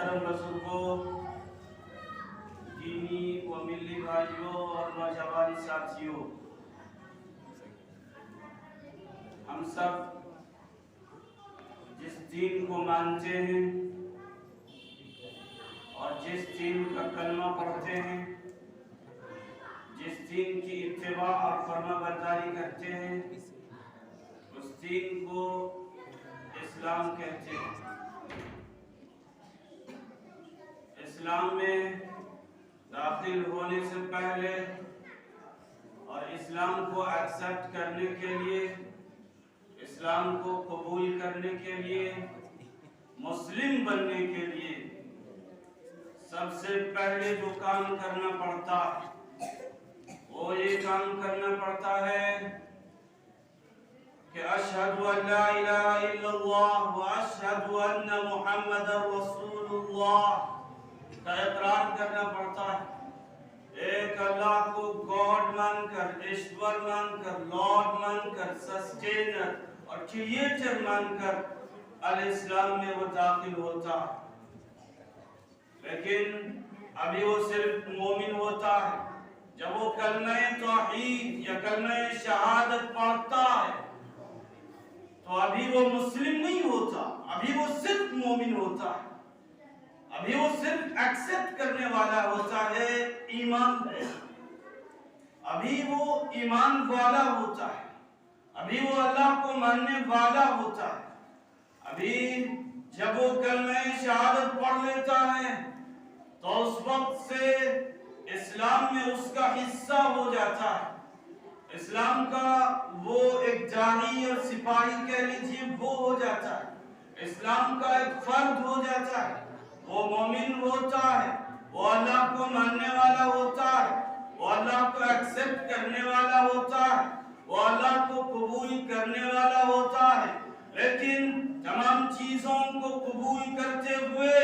محترم بزرگوں، دینی و ملی بھائیوں اور نوجوان ساتھیوں، ہم سب جس دین کو مانتے ہیں اور جس دین کا کلمہ پڑھتے ہیں، جس دین کی اتباع اور فرما برداری کرتے ہیں، اس دین کو اسلام کہتے ہیں۔ اسلام میں داخل ہونے سے پہلے اور اسلام کو ایکسپٹ کرنے کے لیے، اسلام کو قبول کرنے کے لیے، مسلم بننے کے لیے سب سے پہلے جو کام کرنا پڑتا وہ یہ کام کرنا پڑتا ہے کہ اشہد ان لا الہ الا اللہ و اشہد ان محمد رسول اللہ کا اقرار کرنا پڑتا ہے۔ ایک اللہ کو گاڈ مان کر، ایشور مان کر، لارڈ مان کر، سسٹینر اور کریٹر مان کر الاسلام میں وہ داخل ہوتا ہے۔ لیکن ابھی وہ صرف مومن ہوتا ہے جب وہ کلمہ توحید یا کلمہ شہادت پڑھتا ہے، تو ابھی وہ مسلم نہیں ہوتا، ابھی وہ صرف مومن ہوتا ہے، ابھی وہ صرف ایکسپٹ کرنے والا ہوتا ہے ایمان ہے، ابھی وہ ایمان والا ہوتا ہے، ابھی وہ اللہ کو ماننے والا ہوتا ہے۔ ابھی جب وہ کلمہ شہادت پڑھ لیتا ہے تو اس وقت سے اسلام میں اس کا حصہ ہو جاتا ہے، اسلام کا وہ ایک جانی اور سپاہی کہہ لیجیے وہ ہو جاتا ہے، اسلام کا ایک فرد ہو جاتا ہے، وہ مومن ہوتا ہے، وہ اللہ کو ماننے والا ہوتا ہے، وہ اللہ کو ایکسپٹ کرنے والا ہوتا ہے، وہ اللہ کو قبول کرنے والا ہوتا ہے۔ لیکن تمام چیزوں کو قبول کرتے ہوئے،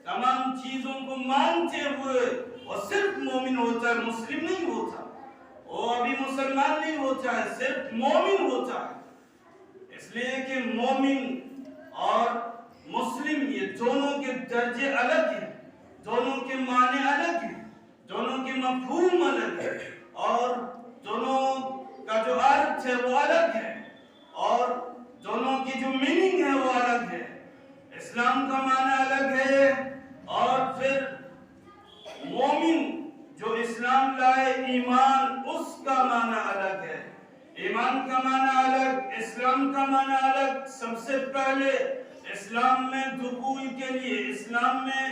تمام چیزوں کو مانتے ہوئے وہ صرف مومن ہوتا ہے، مسلم نہیں ہوتا، وہ ابھی مسلمان نہیں ہوتا ہے، صرف مومن ہوتا ہے۔ اس لیے کہ مومن اور مسلم یہ دونوں کے درجے الگ ہیں، دونوں کے معنی الگ ہیں، دونوں کے مفہوم الگ ہے، اور دونوں کا جو ارتھ ہے وہ الگ ہے، اور دونوں کی جو میننگ ہے وہ الگ ہے۔ اسلام کا معنی الگ ہے، اور پھر مومن جو اسلام لائے ایمان، اس کا معنی الگ ہے۔ ایمان کا معنی الگ، اسلام کا معنی الگ۔ سب سے پہلے اسلام میں دخول کے لیے، اسلام میں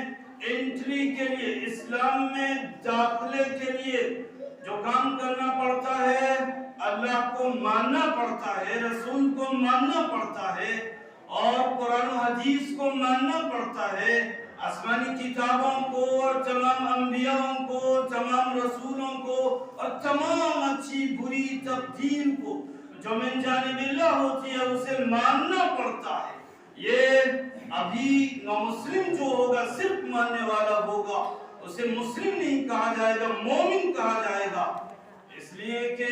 انٹری کے لیے، اسلام میں داخلے کے لیے جو کام کرنا پڑتا ہے، اللہ کو ماننا پڑتا ہے، رسول کو ماننا پڑتا ہے، اور قرآن و حدیث کو ماننا پڑتا ہے، آسمانی کتابوں کو اور تمام انبیاءوں کو، تمام رسولوں کو اور تمام اچھی بری تبدیل کو جو من جانب اللہ ہوتی ہے اسے ماننا پڑتا ہے۔ یہ ابھی نامسلم جو ہوگا، صرف ماننے والا ہوگا، اسے مسلم نہیں کہا جائے گا، مومن کہا جائے گا۔ اس لیے کہ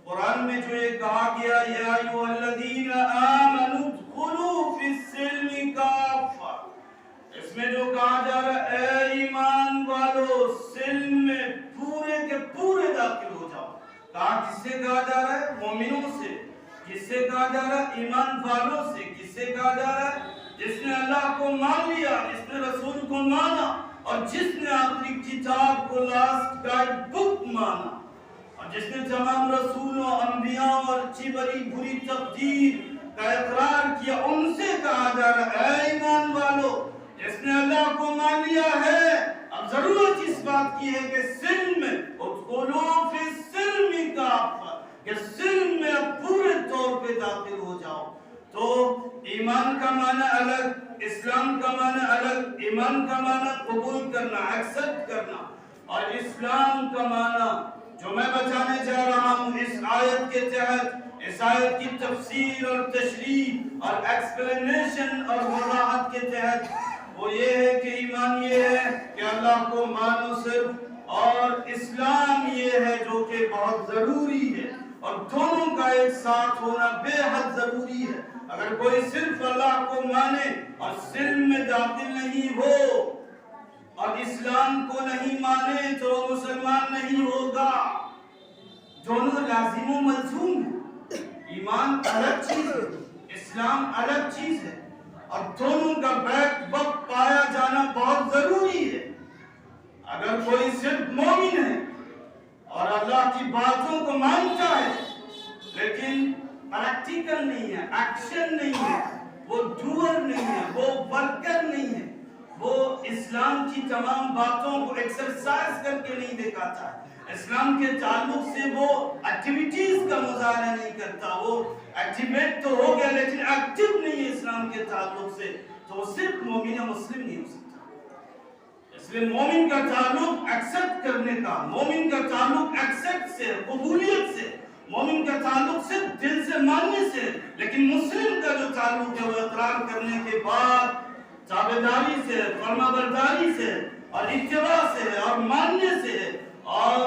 قرآن میں جو یہ کہا گیا یا ایھا الذین آمنوا ادخلوا فی السلم کافہ، اس میں جو کہا جا رہا ہے اے ایمان والو سلم میں پورے کے پورے داخل ہو جاؤ۔ کہا کس سے کہا جا رہا ہے؟ مومنوں سے۔ کس سے کہا جا رہا ہے؟ ایمان والوں سے۔ کس سے کہا جا رہا ہے؟ جس نے اللہ کو مان لیا، جس نے رسول کو مانا، اور جس نے آخری کتاب کو لاسٹ گائیڈ بک مانا، اور جس نے تمام رسولوں، انبیاء اور اچھی بری بری تقدیر کا اقرار کیا، ان سے کہا جا رہا ہے اے ایمان والو جس نے اللہ کو مان لیا ہے۔ اب ضرورت اس بات کی ہے کہ سلم میں ادخلوا فی السلم کافہ، کہ سلم میں اب پورے طور پہ داخل ہو جاؤ۔ تو ایمان کا معنی الگ، اسلام کا معنی الگ۔ ایمان کا معنی قبول کرنا، ایکسپٹ کرنا، اور اسلام کا معنی جو میں بتانے جا رہا ہوں اس آیت کے تحت، اس آیت کی تفسیر اور تشریح اور ایکسپلینیشن اور وضاحت کے تحت، وہ یہ ہے کہ ایمان یہ ہے کہ اللہ کو مانو صرف، اور اسلام یہ ہے جو کہ بہت ضروری ہے، اور دونوں کا ایک ساتھ ہونا بے حد ضروری ہے۔ اگر کوئی صرف اللہ کو مانے اور سلم میں داخل نہیں ہو اور اسلام کو نہیں مانے تو وہ مسلمان نہیں ہوگا. دونوں لازم و ملزوم ہیں. ایمان الگ چیز ہے، اسلام الگ چیز ہے، اور دونوں کا بیک وقت پایا جانا بہت ضروری ہے. اگر کوئی صرف مومن ہے اور اللہ کی باتوں کو مانتا ہے لیکن پریکٹیکل نہیں ہے، ایکشن نہیں ہے، وہ ڈوئر نہیں ہے، وہ ورکر نہیں ہے، وہ اسلام کی تمام باتوں کو ایکسرسائز کر کے نہیں دکھاتا ہے، اسلام کے تعلق سے وہ ایکٹیویٹیز کا مظاہرہ نہیں کرتا، وہ ایکٹیویٹ تو ہو گیا لیکن ایکٹیو نہیں ہے اسلام کے تعلق سے، تو وہ صرف مومن یا مسلم نہیں ہو سکتا. اس لیے مومن کا تعلق ایکسپٹ کرنے کا، مومن کا تعلق ایکسپٹ سے، قبولیت سے، مومن کا تعلق صرف دل سے ماننے سے. لیکن مسلم کا جو تعلق ہے وہ اقرار کرنے کے بعد تابعداری سے، فرمانبرداری سے اور اتباع سے اور ماننے سے، اور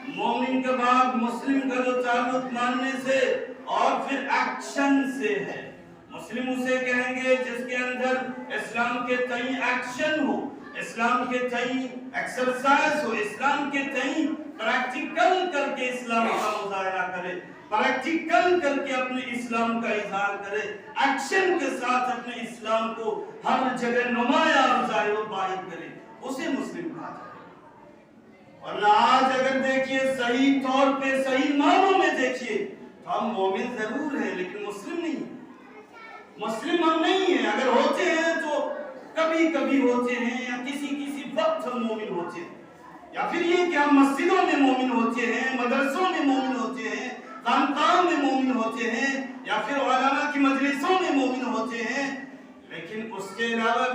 مومن کے بعد مسلم کا جو تعلق ماننے سے اور پھر ایکشن سے ہے. مسلم اسے کہیں گے جس کے اندر اسلام کے تئیں ایکشن ہو، اسلام کے تئیں ایکسرسائز ہو، اسلام کے تئیں پریکٹیکل کر کے اسلام کا مظاہرہ کرے، پریکٹیکل کر کے اپنے اسلام کا اظہار کرے، ایکشن کے ساتھ اپنے اسلام کو ہر جگہ نمایاں اور ظاہر و باہر کرے، اسے مسلم کہا جائے. ورنہ آج اگر دیکھیے صحیح طور پہ، صحیح معنوں میں دیکھیے تو ہم مومن ضرور ہیں لیکن مسلم نہیں ہیں. مسلم ہم نہیں ہیں. اگر ہوتے ہیں تو کبھی کبھی ہوتے ہیں یا کسی وقت ہم مومن ہوتے ہیں، یا پھر یہ کہ ہم مسجدوں میں مومن ہوتے ہیں، مدرسوں میں مومن ہوتے ہیں، خانقاہوں میں مومن ہوتے ہیں، یا پھر علماء کی مجلسوں میں مومن ہوتے ہیں، لیکن اس کے علاوہ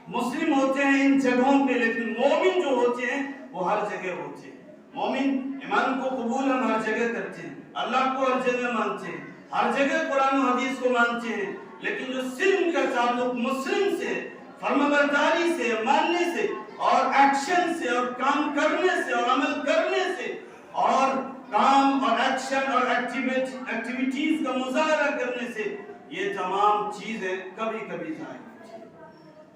مسلم ہوتے ہیں ان جگہوں پہ، لیکن مومن جو ہوتے ہیں وہ ہر جگہ ہوتے ہیں. مومن ایمان کو قبول ہم ہر جگہ کرتے ہیں، اللہ کو ہر جگہ مانتے ہیں، ہر جگہ قرآن و حدیث کو مانتے ہیں، لیکن جو سلم کا تعلق مسلم سے، فرمانبرداری سے، ماننے سے اور ایکشن سے اور کام کرنے سے اور عمل کرنے سے اور کام اور ایکشن اور ایکٹیویٹیز کا مظاہرہ کرنے سے، یہ تمام چیزیں کبھی کبھی ظاہر ہوتی ہیں.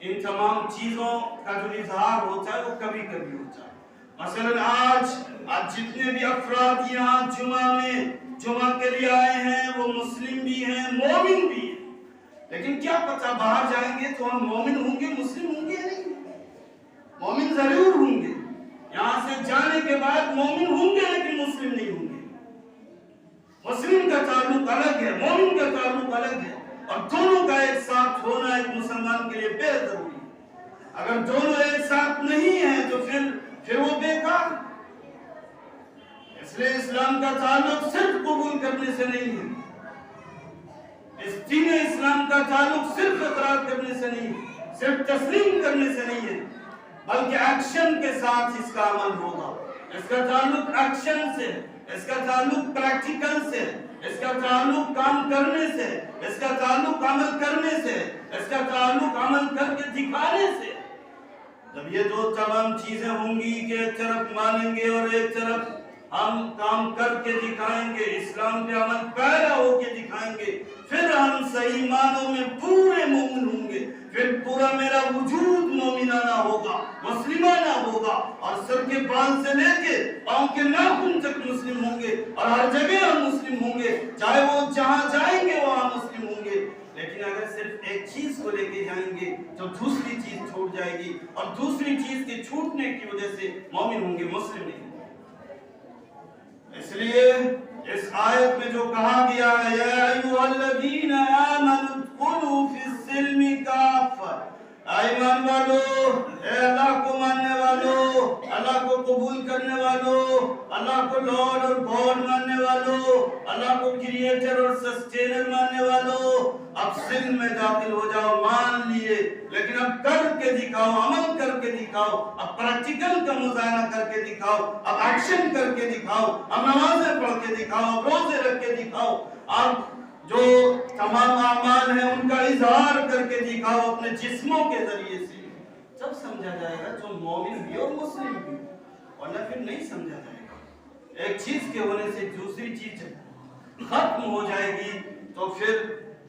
ان تمام چیزوں کا جو اظہار ہوتا ہے وہ کبھی کبھی ہوتا ہے. مثلا آج جتنے بھی افراد یہاں جمعہ کے لیے آئے ہیں وہ مسلم بھی ہیں، مومن بھی ہیں، لیکن کیا پتہ باہر جائیں گے تو ہم مومن ہوں گے، مسلم ہوں گے نہیں. مومن ضرور ہوں گے، یہاں سے جانے کے بعد مومن ہوں گے لیکن مسلم نہیں ہوں گے. مسلم کا تعلق الگ ہے، مومن کا تعلق الگ ہے، اور دونوں کا ایک ساتھ ہونا ایک مسلمان کے لیے بے ضروری ہے. اگر دونوں ایک ساتھ نہیں ہیں تو پھر وہ بیکار. اس لیے اسلام کا تعلق صرف قبول کرنے سے نہیں ہے، اس دین اسلام کا تعلق صرف اقرار کرنے سے نہیں ہے، صرف تسلیم کرنے سے نہیں ہے، بلکہ ایکشن کے ساتھ اس کا عمل ہوگا. اس کا تعلق ایکشن سے، اس کا تعلق پریکٹیکل سے، اس کا تعلق کام کرنے سے، اس کا تعلق عمل کرنے سے، اس کا تعلق عمل کر کے دکھانے سے. جب یہ دو تمام چیزیں ہوں گی کہ ایک طرف مانیں گے اور ایک طرف ہم کام کر کے دکھائیں گے، اسلام پہ عمل پیرا ہو کے دکھائیں گے، پھر ہم صحیح معنوں میں پورے مومن ہوں گے. پھر پورا میرا وجود مومنانہ ہوگا، مسلمانہ ہوگا، اور سر کے بال سے لے کے پاؤں کے ناخن تک مسلم ہوں گے، اور ہر جگہ ہم مسلم ہوں گے، چاہے وہ جہاں جائیں گے وہاں مسلم ہوں گے. لیکن اگر صرف ایک چیز کو لے کے جائیں گے تو دوسری چیز چھوٹ جائے گی، اور دوسری چیز کے چھوٹنے کی وجہ سے مومن ہوں گے، مسلم نہیں ہوں گے. اس لیے اس آیت میں جو کہا گیا ہے یا ایھا الذین آمنوا ادخلوا فی السلم کافہ، ایمان والو، اے اللہ کو ماننے والو، اللہ کو قبول کرنے والو، اللہ کو لارڈ اور گاڈ ماننے والو، اللہ کو کریٹر اور سسٹینر ماننے والو، اب سلم میں داخل ہو جاؤ. مان لیے لیکن اب کر کے دکھاؤ، عمل کر کے دکھاؤ، اب پریکٹیکل کا مظاہرہ کر کے دکھاؤ، اب ایکشن کر کے دکھاؤ، اب نمازیں پڑھ کے دکھاؤ، اب روزے رکھ کے دکھاؤ، اب جو تمام اعمال ہیں ان کا اظہار کر کے دکھاؤ اپنے جسموں کے ذریعے سے. تب سمجھا جائے گا جو مومن بھی اور مسلم بھی، ورنہ پھر نہیں سمجھا جائے گا. ایک چیز کے ہونے سے دوسری چیز ختم ہو جائے گی تو پھر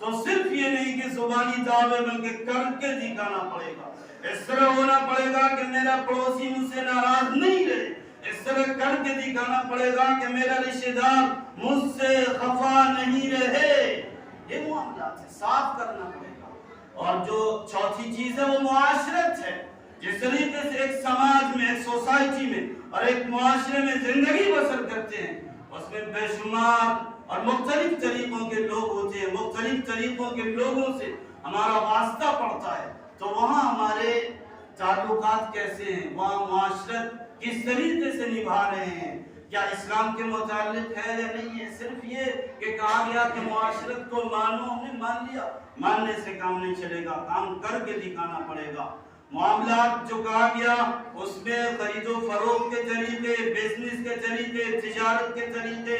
تو صرف یہ نہیں کہ زبانی دعوے بلکہ کر کے دکھانا پڑے گا. اس طرح ہونا پڑے گا کہ میرا پڑوسی مجھ سے ناراض نہیں رہے. اس طرح کر کے دکھانا پڑے گا کہ میرا رشتہ دار مجھ سے خفا نہیں رہے. یہ معاملات ہے، صاف کرنا پڑے گا. اور جو چوتھی چیز ہے وہ معاشرت ہے. جس طریقے سے ایک سماج میں، ایک سوسائٹی میں اور ایک معاشرے میں زندگی بسر کرتے ہیں، اس میں بے شمار اور مختلف طریقوں کے لوگ ہوتے ہیں. مختلف طریقوں کے لوگوں سے ہمارا واسطہ پڑتا ہے. تو وہاں ہمارے تعلقات کیسے ہیں، وہاں معاشرت کس طریقے سے نبھا رہے ہیں، کیا اسلام کے متعلق ہے یا نہیں ہے. صرف یہ کہ کہا گیا کہ معاشرت کو مانو، ہم نے مان لیا. ماننے سے کام نہیں چلے گا، کام کر کے دکھانا پڑے گا. معاملات جو کہا گیا اس میں خرید و فروخت کے طریقے، بزنس کے طریقے، تجارت کے طریقے،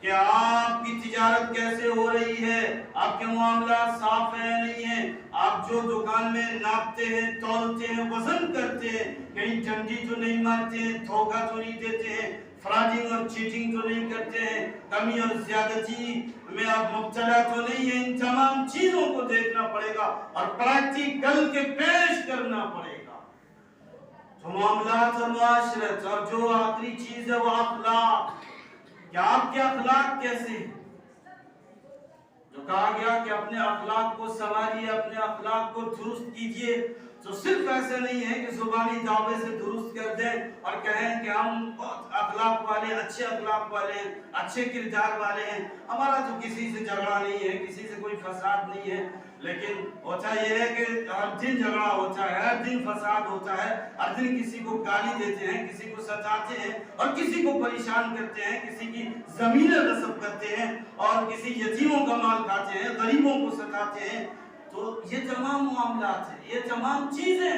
کہ آپ کی تجارت کیسے ہو رہی ہے، آپ کے معاملات صاف ہیں نہیں ہیں، آپ جو دکان میں ناپتے ہیں، تولتے ہیں، وزن کرتے ہیں، کہیں ڈنڈی تو نہیں مارتے ہیں، دھوکہ تو نہیں دیتے ہیں، فراڈنگ اور چیٹنگ تو نہیں کرتے ہیں، کمی اور زیادتی میں آپ مبتلا تو نہیں ہیں. ان تمام چیزوں کو دیکھنا پڑے گا اور پریکٹیکل کے پیش کرنا پڑے گا. تو معاملات اور معاشرت، اور جو آخری چیز ہے وہ اخلاق. کیا آپ کے اخلاق کیسے ہیں؟ جو کہا گیا کہ اپنے اخلاق کو سنواریے، اپنے اخلاق کو درست کیجئے. تو صرف ایسا نہیں ہے کہ زبانی دعوے سے درست کر دیں اور کہیں کہ ہم بہت اخلاق والے، اچھے اخلاق والے ہیں، اچھے کردار والے ہیں، ہمارا تو کسی سے جھگڑا نہیں ہے، کسی سے کوئی فساد نہیں ہے. لیکن ہوتا یہ ہے کہ ہر دن جھگڑا ہوتا ہے، ہر دن فساد ہوتا ہے، ہر دن کسی کو گالی دیتے ہیں، کسی کو ستاتے ہیں اور کسی کو پریشان کرتے ہیں، کسی کی زمینیں غصب کرتے ہیں اور کسی یتیموں کا مال کھاتے ہیں، غریبوں کو ستاتے ہیں. تو یہ تمام معاملات ہیں، یہ تمام چیزیں،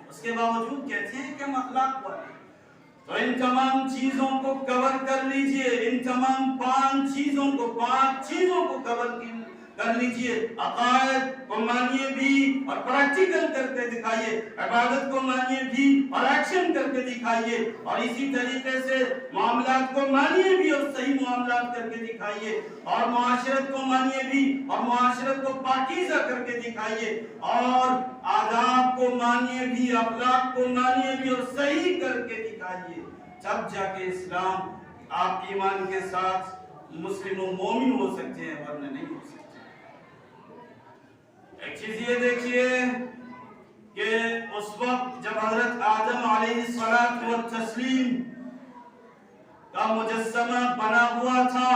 اس کے باوجود کہتے ہیں کہ ہم اخلاق والے. تو ان تمام چیزوں کو کور کر لیجئے، ان تمام پانچ چیزوں کو کور کر لیجئے. عقائد کو مانیے بھی اور پریکٹیکل کر کے دکھائیے، عبادت کو مانیے بھی اور ایکشن کر کے دکھائیے، اور اسی طریقے سے معاملات کو مانیے بھی اور صحیح معاملات کر کے دکھائیے، اور معاشرت کو مانیے بھی اور معاشرت کو پاکیزہ کر کے دکھائیے، اور آداب کو مانیے بھی، اخلاق کو مانیے بھی اور صحیح کر کے دکھائیے. تب جا کے اسلام آپ ایمان کے ساتھ مسلم و مومن ہو سکتے ہیں، ورنہ نہیں ہو سکتے. ایک چیز یہ دیکھیے کہ اس وقت جب حضرت آدم علیہ السلام کا مجسمہ بنا ہوا تھا،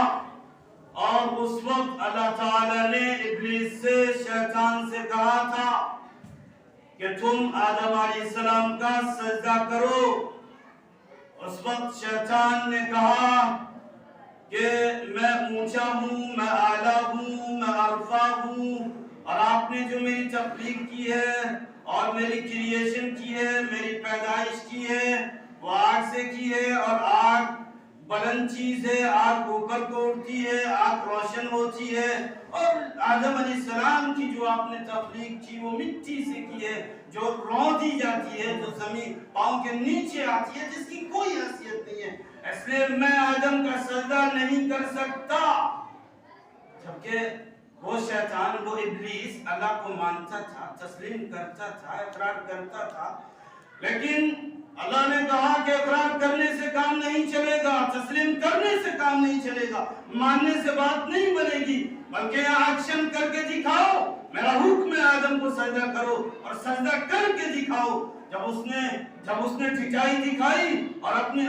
اور اس وقت اللہ تعالیٰ نے ابلیس سے، شیطان سے کہا تھا کہ تم آدم علیہ السلام کا سجدہ کرو. اس وقت شیطان نے کہا کہ میں اونچا ہوں، میں اعلیٰ ہوں، میں عرفہ ہوں، اور آپ نے جو میری تخلیق کی ہے اور میری کریشن کی ہے، میری پیدائش کی ہے، وہ آگ سے کی ہے، اور آگ بلند چیز ہے، آگ اوپر کو اٹھتی ہے، آگ روشن ہوتی ہے. اور آدم علیہ السلام کی جو آپ نے تخلیق کی وہ مٹی سے کی ہے، جو رو دی جاتی ہے، جو زمین پاؤں کے نیچے آتی ہے، جس کی کوئی حیثیت نہیں ہے. اس لیے میں آدم کا سجدہ نہیں کر سکتا. جبکہ وہ شیطان، وہ ابلیس اللہ کو مانتا تھا، تسلیم کرتا تھا، اقرار کرتا تھا، لیکن اللہ نے کہا کہ اقرار کرنے سے کام نہیں چلے گا، تسلیم کرنے سے کام نہیں چلے گا، ماننے سے بات نہیں بنے گی، بلکہ ایکشن کر کے دکھاؤ. میرا حکم ہے آدم کو سجدہ کرو اور سجدہ کر کے دکھاؤ. جب اس نے ٹھٹائی دکھائی اور اپنی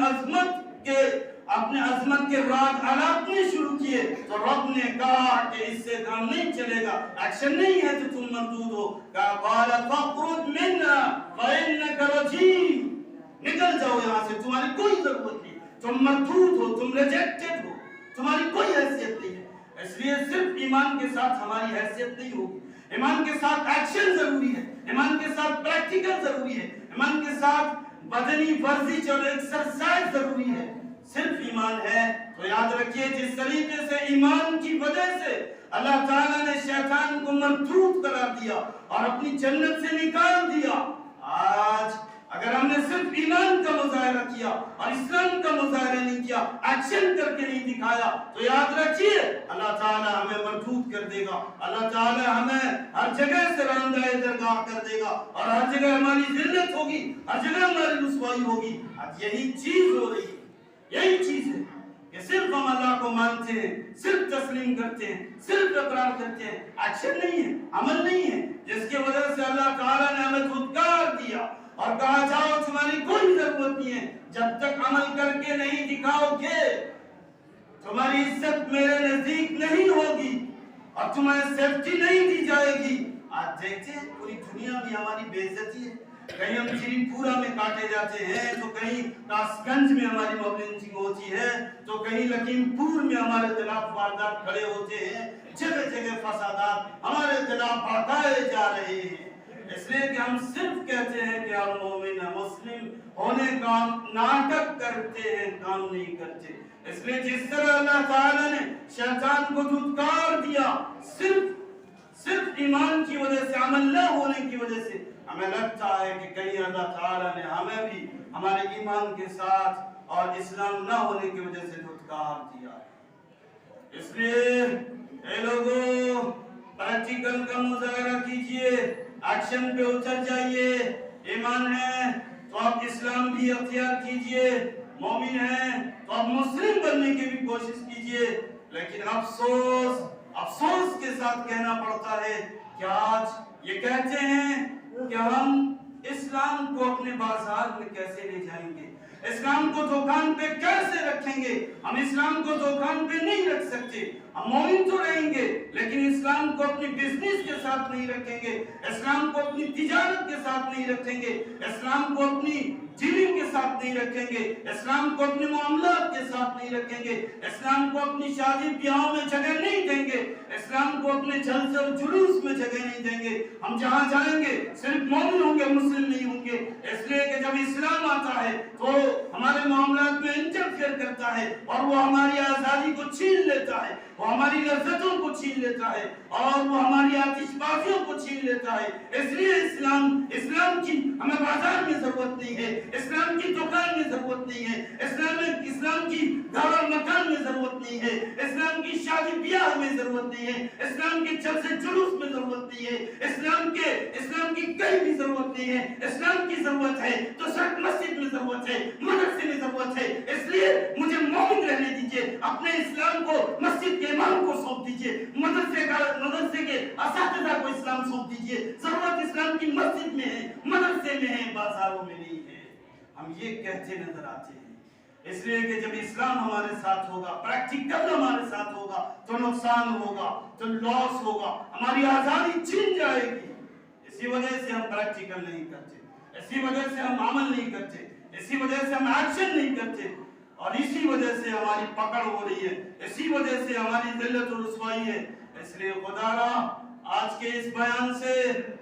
عظمت کے راز الاپنے شروع کیے، تو رب نے کہا کہ اس سے کام نہیں چلے گا، ایکشن نہیں ہے تو تم مردود ہو. قال فاخرج منها فإنك رجيم، نکل جاؤ یہاں سے، تمہاری کوئی ضرورت نہیں، تم مردود ہو، تم ریجیکٹڈ ہو، تمہاری کوئی حیثیت نہیں ہے. اس لیے صرف ایمان کے ساتھ ہماری حیثیت نہیں ہوگی، ایمان کے ساتھ ایکشن ضروری ہے، ایمان کے ساتھ پریکٹیکل ضروری ہے، ایمان کے ساتھ بدنی ورزش اور ایکسرسائز ضروری ہے. صرف ایمان ہے تو یاد رکھیے، جس طریقے سے ایمان کی وجہ سے اللہ تعالیٰ نے شیطان کو مردود قرار دیا اور اپنی جنت سے نکال دیا، آج اگر ہم نے صرف ایمان کا مظاہرہ کیا اور اسلام کا مظاہرہ نہیں کیا ایکشن کر کے نہیں دکھایا تو یاد رکھیے اللہ تعالیٰ ہمیں مردود کر دے گا، اللہ تعالیٰ ہمیں ہر جگہ سے راندہ درگاہ کر دے گا اور ہر جگہ ہماری ذلت ہوگی، ہر جگہ ہماری رسوائی ہوگی۔ آج یہی چیز ہو رہی ہے، یہی چیز ہے کہ صرف ہم اللہ کو مانتے ہیں، صرف تسلیم کرتے ہیں، صرف اقرار کرتے ہیں، ایکشن نہیں ہے، عمل نہیں ہے، جس کی وجہ سے اللہ تعالیٰ نے ہمیں دھتکار دیا اور کہا جاؤ تمہاری کوئی ضرورت نہیں ہے، جب تک عمل کر کے نہیں دکھاؤ گے تمہاری عزت میرے نزدیک نہیں ہوگی اور تمہیں سیفٹی نہیں دی جائے گی۔ آج دیکھتے ہیں پوری دنیا میں ہماری بے عزتی ہے، کہیں ہم شری پورہ میں کاٹے جاتے ہیں تو کہیں کاس گنج میں ہماری موب لنچنگ ہوتی ہے تو کہیں لکھیم پور میں ہمارے خلاف واردات کھڑے ہوتے ہیں، جگہ جگہ فسادات ہمارے خلاف بھڑکائے جا رہے ہیں، اس لیے کہ ہم صرف کہتے ہیں کہ ہم مومن مسلم ہونے کا ناٹک کرتے ہیں، کام نہیں کرتے۔ اس لیے جس طرح اللہ تعالیٰ نے شیطان کو دھتکار دیا صرف ایمان کی وجہ سے، عمل نہ ہونے کی وجہ سے، ہمیں لگتا ہے کہ کہیں اللہ تعالیٰ نے ہمیں بھی ہمارے ایمان کے ساتھ اور اسلام نہ ہونے کی وجہ سے دھتکار دیا ہے۔ اس لیے اے لوگوں پریکٹیکل کا مظاہرہ کیجئے، ایکشن پہ اتر جائیے، ایمان ہے تو آپ اسلام بھی اختیار کیجئے، مومن ہیں تو آپ مسلم بننے کی بھی کوشش کیجئے، لیکن افسوس کے ساتھ کہنا پڑتا ہے کہ آج یہ کہتے ہیں کہ ہم اسلام کو اپنے بازار میں کیسے لے جائیں گے، اسلام کو دکان پہ کیسے رکھیں گے، ہم اسلام کو دکان پہ نہیں رکھ سکتے، ہم مومن تو رہیں گے لیکن اسلام کو اپنی بزنس کے ساتھ نہیں رکھیں گے، اسلام کو اپنی تجارت کے ساتھ نہیں رکھیں گے، اسلام کو اپنی ڈیلنگ کے ساتھ نہیں رکھیں گے، اسلام کو اپنے معاملات کے ساتھ نہیں رکھیں گے، اسلام کو اپنی شادی بیاہوں میں جگہ نہیں دیں گے، اسلام کو اپنے جلسے اور جلوس میں جگہ نہیں دیں گے، ہم جہاں جائیں گے صرف مومن ہوں گے، مسلم نہیں ہوں گے، اس لیے کہ جب اسلام آتا ہے تو ہمارے معاملات میں انٹرفیئر کرتا ہے اور وہ ہماری آزادی کو چھین لیتا ہے، وہ ہماری لذتوں کو چھین لیتا ہے اور وہ ہماری آتش بازیوں کو چھین لیتا ہے۔ اس لیے اسلام کی ہمیں بازار میں ضرورت نہیں ہے، اسلام کی دکان میں ضرورت نہیں ہے، اسلام کی گھر اور مکان میں ضرورت نہیں ہے، اسلام کی شادی بیاہ میں ضرورت نہیں ہے، اسلام کے جلسے جلوس میں ضرورت نہیں ہے، اسلام کی کہیں بھی ضرورت نہیں ہے۔ اسلام کی ضرورت ہے تو صرف مسجد میں ضرورت ہے، مدرسے میں ضرورت ہے، اس لیے مجھے مومن رہنے دیجئے، اپنے اسلام کو مسجد کے امام کو سونپ دیجئے، مدرسے کے اساتذہ کو اسلام سونپ دیجئے، ضرورت اسلام کی مسجد میں ہے، مدرسے میں ہے، بازاروں میں نہیں ہے۔ ہم یہ کہتے نظر آتے ہیں، اس لیے کہ جب اسلام ہمارے ساتھ ہوگا، پریکٹیکل ہمارے ساتھ ہوگا تو نقصان ہوگا، تو لاس ہوگا، ہماری آزادی چھین جائے گی۔ اسی وجہ سے ہم پریکٹیکل نہیں کرتے، اسی وجہ سے ہم عمل نہیں کرتے، اسی وجہ سے ہم ایکشن نہیں کرتے اور اسی وجہ سے ہماری پکڑ ہو رہی ہے، اسی وجہ سے ہماری ذلت و رسوائی ہے۔ اس لیے خدا را آج کے اس بیان سے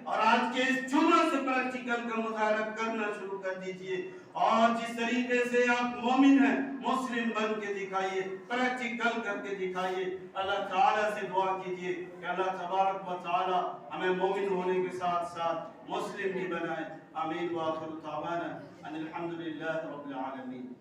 اور آج کے اس جمعہ سے پریکٹیکل کا مظاہرہ کرنا شروع کر دیجئے اور جس طریقے سے آپ مومن ہیں مسلم بن کے دکھائیے، پریکٹیکل کر کے دکھائیے۔ اللہ تعالیٰ سے دعا کیجئے کہ اللہ تبارک و تعالیٰ ہمیں مومن ہونے کے ساتھ ساتھ مسلم بھی بنائے۔ آمین وآخر دعوانا ان الحمدللہ رب العالمین۔